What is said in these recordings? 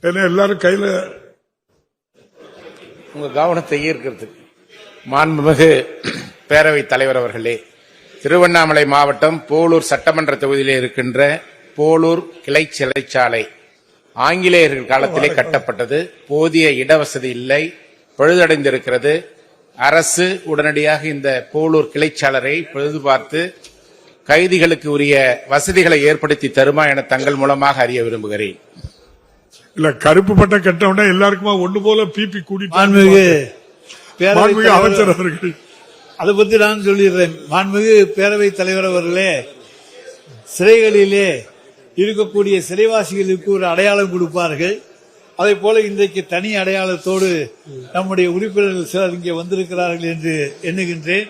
ஏன்னா எல்லாரும் கையில உங்க கவனத்தை ஈர்க்கிறதுக்கு மாண்புமிகு பேரவைத் தலைவர் அவர்களே, திருவண்ணாமலை மாவட்டம் போலூர் சட்டமன்ற தொகுதியிலே இருக்கின்ற போலூர் கிளை சிறைச்சாலை ஆங்கிலேயர்கள் காலத்திலே கட்டப்பட்டது. போதிய இடவசதி இல்லை, பழுதடைந்திருக்கிறது. அரசு உடனடியாக இந்த போலூர் கிளைச்சாளரை பழுது பார்த்து கைதிகளுக்கு உரிய வசதிகளை ஏற்படுத்தி தருமா என தங்கள் மூலமாக அறிய விரும்புகிறேன். இல்ல, கருப்பு பட்டம் கட்டவுடனே எல்லாருக்குமா ஒன்று போல பிபி கூட்டிட்டு அமைச்சர் அவர்கள் அதை பத்தி நான் சொல்லிடுறேன். மாண்புமிகு பேரவைத் தலைவர் அவர்களே, சிறைகளிலே இருக்கக்கூடிய சிறைவாசிகளுக்கு ஒரு அடையாளம் கொடுப்பார்கள். அதே போல இன்றைக்கு தனி அடையாளத்தோடு நம்முடைய உறுப்பினர்கள் சிலர் இங்கே வந்திருக்கிறார்கள் என்று எண்ணுகின்றேன்.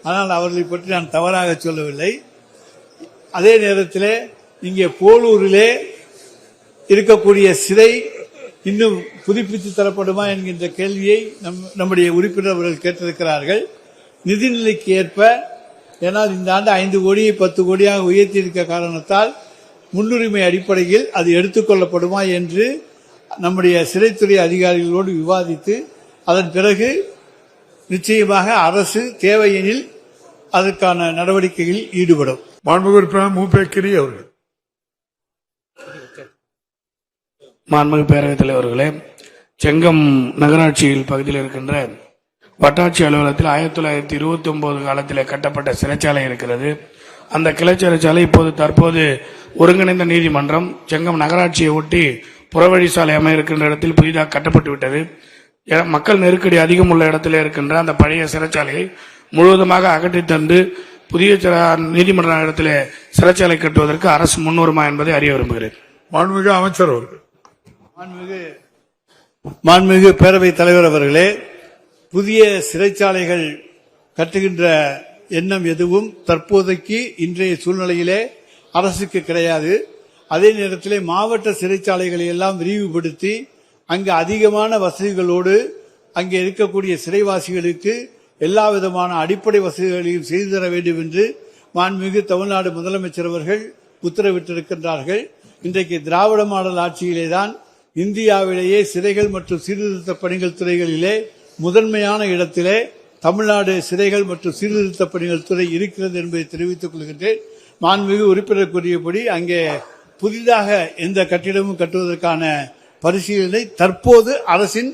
ஆனால் அவர்களை பற்றி நான் தவறாக சொல்லவில்லை. அதே நேரத்தில் இங்கே போலூரிலே இருக்கக்கூடிய சிறை இன்னும் புதுப்பித்து தரப்படுமா என்கின்ற கேள்வியை நம்முடைய உறுப்பினர்கள் கேட்டிருக்கிறார்கள். நிதிநிலைக்கு ஏற்ப, ஏனால் இந்த ஆண்டு 5 கோடியை 10 கோடியாக உயர்த்தியிருக்க காரணத்தால் முன்னுரிமை அடிப்படையில் அது எடுத்துக்கொள்ளப்படுமா என்று நம்முடைய சிறைத்துறை அதிகாரிகளோடு விவாதித்து அதன் பிறகு நிச்சயமாக அரசு தேவையெனில் அதற்கான நடவடிக்கைகளில் ஈடுபடும். மாண்புமிகு அவர்கள். மாண்புமிகு பேரவைத் தலைவர்களே, செங்கம் நகராட்சியில் பகுதியில் இருக்கின்ற வட்டாட்சி அலுவலகத்தில் 1929 காலத்தில் கட்டப்பட்ட சிறைச்சாலை இருக்கிறது. அந்த கிளை சிறைச்சாலை இப்போது தற்போது ஒருங்கிணைந்த நீதிமன்றம் செங்கம் நகராட்சியை ஒட்டி புறவழி சாலை அமைய இருக்கின்ற இடத்தில் புதிதாக கட்டப்பட்டு விட்டது. மக்கள் நெருக்கடி அதிகம் உள்ள இடத்தில் இருக்கின்ற அந்த பழைய சிறைச்சாலையை முழுவதுமாக அகற்றி தந்து புதிய நீதிமன்ற இடத்திலே சிறைச்சாலை கட்டுவதற்கு அரசு முன்வருமா என்பதை அறிய விரும்புகிறேன். மாண்புமிகு அமைச்சர் அவர்கள். மாண்புமிகு பேரவைத் தலைவர் அவர்களே, புதிய சிறைச்சாலைகள் கட்டுகின்ற எண்ணம் எதுவும் தற்போதைக்கு இன்றைய சூழ்நிலையிலே அரசுக்கு கிடையாது. அதே நேரத்திலே மாவட்ட சிறைச்சாலைகளை எல்லாம் விரிவுபடுத்தி அங்கு அதிகமான வசதிகளோடு அங்கே இருக்கக்கூடிய சிறைவாசிகளுக்கு எல்லா விதமான அடிப்படை வசதிகளையும் செய்து தர வேண்டும் என்று மாண்புமிகு தமிழ்நாடு முதலமைச்சர் அவர்கள் உத்தரவிட்டிருக்கின்றார்கள். இன்றைக்கு திராவிட மாடல் ஆட்சியிலேதான் இந்தியாவிலேயே சிறைகள் மற்றும் சீர்திருத்த பணிகள் துறைகளிலே முதன்மையான இடத்திலே தமிழ்நாடு சிறைகள் மற்றும் சீர்திருத்த பணிகள் துறை இருக்கிறது என்பதை தெரிவித்துக் கொள்கின்றேன். மாண்புமிகு உறுப்பினர் கூறியபடி அங்கே புதிதாக எந்த கட்டிடமும் கட்டுவதற்கான பரிசீலனை தற்போது அரசின்